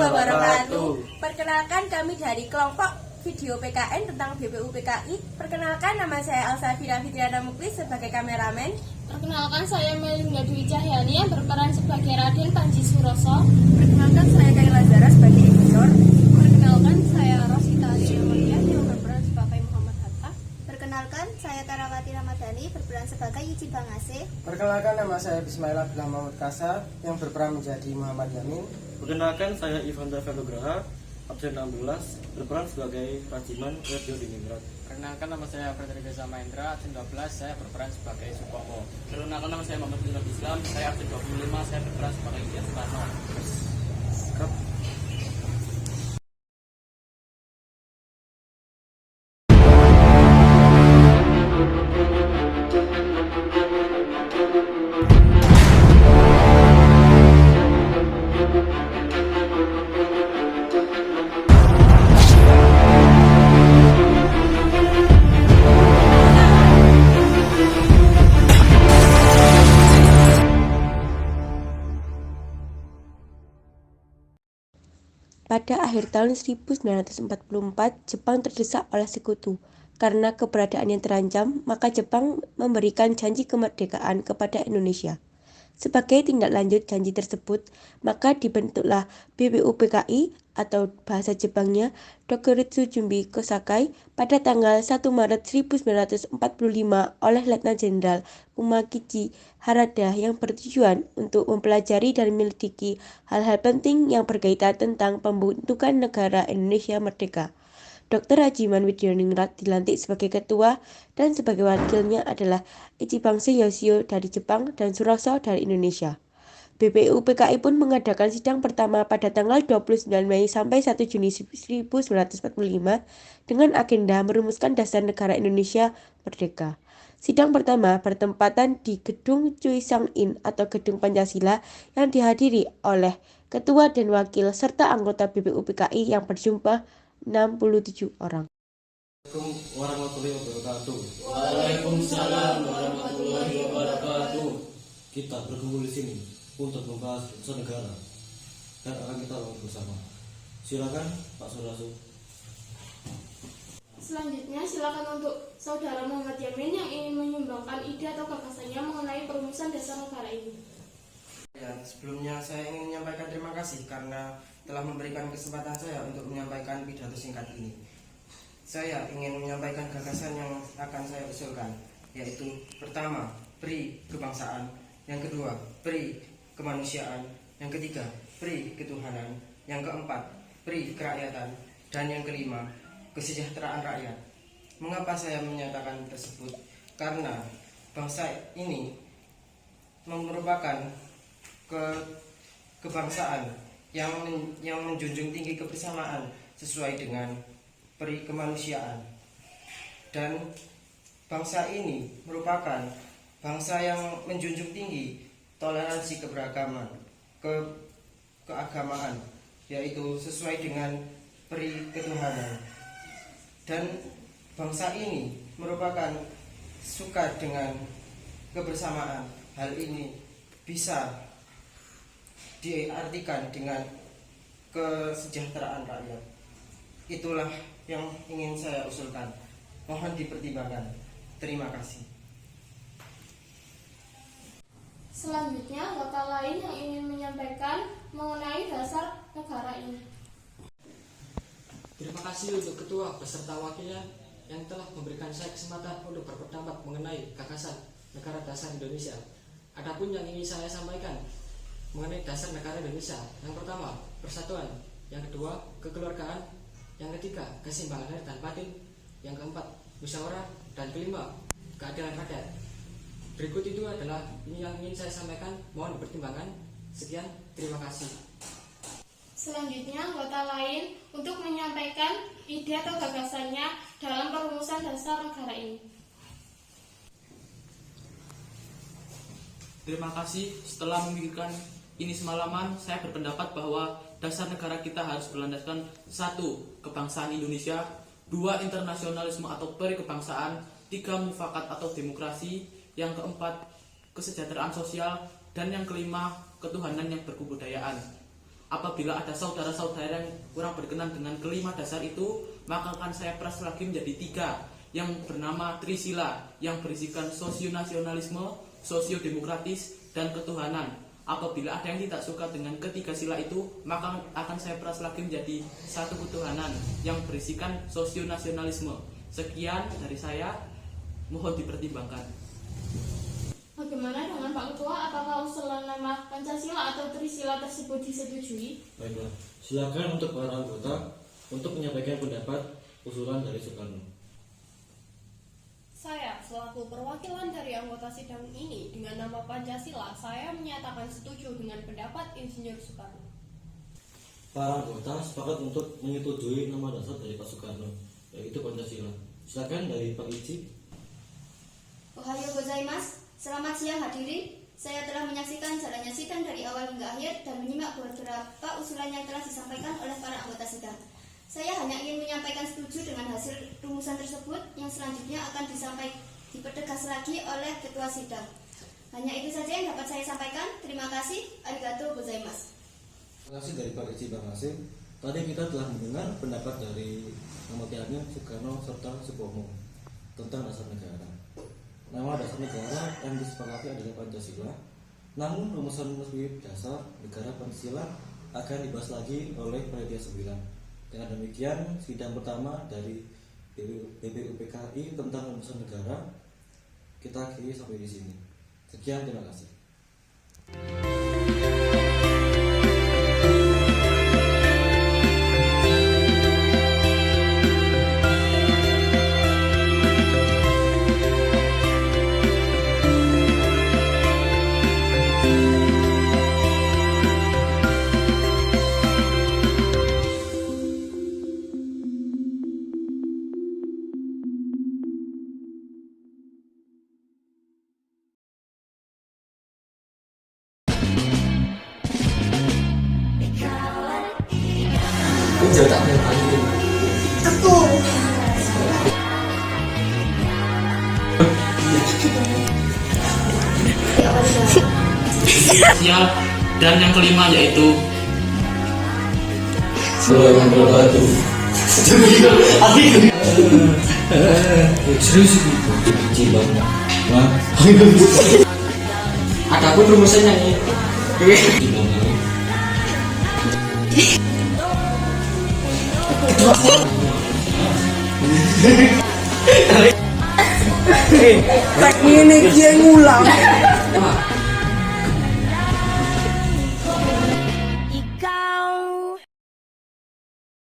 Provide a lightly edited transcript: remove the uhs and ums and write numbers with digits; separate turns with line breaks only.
wabarakatuh. Perkenalkan, kami dari kelompok video PKN tentang BPU PKI. Perkenalkan, nama saya Elsa Fitriana Muklis sebagai kameramen.
Perkenalkan, saya Melinda Dwi Cahyani yang berperan sebagai Raden Panji Suroso.
Perkenalkan, saya Kaila Zara sebagai editor.
Perkenalkan, saya Rosita Aliamulia yang berperan sebagai Muhammad Hatta.
Perkenalkan, saya Tarawati Ramadhani berperan sebagai Yuji Bangase.
Perkenalkan, nama saya Bismail Abdullah Mahmud Kasa yang berperan menjadi Muhammad Yamin.
Perkenalkan, saya Ivan Velograha, absen 16, berperan sebagai Rajiman Radio Diningrat.
Perkenalkan, nama saya Frederick Zamaindra, absen 12, saya berperan sebagai Supomo. Perkenalkan, nama saya Muhammad Bin Islam, saya absen 25, saya berperan sebagai India Soekarno.
Pada akhir tahun 1944, Jepang terdesak oleh sekutu. Karena keberadaan yang terancam, maka Jepang memberikan janji kemerdekaan kepada Indonesia. Sebagai tindak lanjut janji tersebut, maka dibentuklah BPU PKI atau bahasa Jepangnya Dokuritsu Jumbi Kosakai pada tanggal 1 Maret 1945 oleh Letnan Jenderal Umakichi Harada yang bertujuan untuk mempelajari dan menyelidiki hal-hal penting yang berkaitan tentang pembentukan negara Indonesia merdeka. Dr. Rajiman Widyaningrat dilantik sebagai ketua dan sebagai wakilnya adalah Ichibangse Yoshio dari Jepang dan Suroso dari Indonesia. BPU PKI pun mengadakan sidang pertama pada tanggal 29 Mei sampai 1 Juni 1945 dengan agenda merumuskan dasar negara Indonesia merdeka. Sidang pertama bertempatan di Gedung Chuisang-in atau Gedung Pancasila yang dihadiri oleh ketua dan wakil serta anggota BPU PKI yang berjumlah 67 orang.
Assalamualaikum warahmatullahi wabarakatuh.
Waalaikumsalam warahmatullahi wabarakatuh.
Kita berkumpul di sini untuk membahas urusan negara dan akan kita lakukan bersama. Silakan Pak Surasu.
Selanjutnya, silakan untuk Saudara Muhammad Yamin yang ingin menyumbangkan ide atau gagasannya mengenai perumusan dasar negara ini.
Ya, sebelumnya saya ingin menyampaikan terima kasih karena telah memberikan kesempatan saya untuk menyampaikan pidato singkat ini. Saya ingin menyampaikan gagasan yang akan saya usulkan, yaitu pertama, PRI kebangsaan, yang kedua, PRI kemanusiaan, yang ketiga, PRI ketuhanan, yang keempat, PRI kerakyatan, dan yang kelima, kesejahteraan rakyat. Mengapa saya menyatakan tersebut? Karena bangsa ini merupakan kebangsaan yang menjunjung tinggi kebersamaan sesuai dengan peri kemanusiaan, dan bangsa ini merupakan bangsa yang menjunjung tinggi toleransi keberagaman, keagamaan, yaitu sesuai dengan peri ketuhanan, dan bangsa ini merupakan suka dengan kebersamaan. Hal ini bisa diartikan dengan kesejahteraan rakyat. Itulah yang ingin saya usulkan. Mohon dipertimbangkan. Terima kasih.
Selanjutnya, anggota lain yang ingin menyampaikan mengenai dasar negara ini.
Terima kasih untuk ketua beserta wakilnya yang telah memberikan saya kesempatan untuk berpendapat mengenai gagasan negara dasar Indonesia. Adapun yang ingin saya sampaikan mengenai dasar negara Indonesia, yang pertama, persatuan, yang kedua, kekeluargaan, yang ketiga, keseimbangan lahir dan batin, yang keempat, musyawarah, dan kelima, keadilan rakyat. Berikut itu adalah ini yang ingin saya sampaikan, mohon dipertimbangkan. Sekian, terima kasih.
Selanjutnya, anggota lain untuk menyampaikan ide atau gagasannya dalam perumusan dasar negara ini.
Terima kasih. Setelah memikirkan ini semalaman, saya berpendapat bahwa dasar negara kita harus berlandaskan 1. Kebangsaan Indonesia, 2. Internasionalisme atau perkebangsaan, 3. Mufakat atau demokrasi, yang keempat, kesejahteraan sosial, dan yang kelima, ketuhanan yang berkebudayaan. Apabila ada saudara-saudara yang kurang berkenan dengan kelima dasar itu, maka akan saya peras lagi menjadi 3, yang bernama Trisila, yang berisikan sosionasionalisme, sosiodemokratis, dan ketuhanan. Apabila ada yang tidak suka dengan ketiga sila itu, maka akan saya peras lagi menjadi 1 ketuhanan, yang berisikan sosionasionalisme. Sekian dari saya, mohon dipertimbangkan.
Bagaimana dengan Pak Ketua? Apakah usulan nama Pancasila atau Trisila tersebut disetujui?
Baiklah, silakan untuk para anggota untuk menyampaikan pendapat usulan dari Soekarno.
Saya, selaku perwakilan dari anggota sidang ini dengan nama Pancasila, saya menyatakan setuju dengan pendapat Insinyur Soekarno.
Para anggota sepakat untuk menyetujui nama dasar dari Pak Soekarno, yaitu Pancasila. Silakan dari Pak Iji.
Ohayo gozaimasu. Selamat siang hadirin. Saya telah menyaksikan jalannya sidang dari awal hingga akhir dan menyimak beberapa usulan yang telah disampaikan oleh para anggota sidang. Saya hanya ingin menyampaikan setuju dengan hasil rumusan tersebut yang selanjutnya akan dipertegas lagi oleh ketua sidang. Hanya itu saja yang dapat saya sampaikan. Terima kasih. Arigatou gozaimasu.
Terima kasih dari Pak Iji Bang Hasim. Tadi kita telah mendengar pendapat dari Amatyanin, Soekarno, serta Supomo tentang dasar negara. Nama dasar negara yang disepakati adalah Pancasila. Namun rumusan dasar negara Pancasila akan dibahas lagi oleh panitia 9. Dengan demikian, sidang pertama dari BPUPKI tentang rumusan negara kita akhiri sampai di sini. Sekian, terima kasih.
Siap. Dan yang kelima yaitu
Adapun rumusannya ini
Tak ini dia ngulang.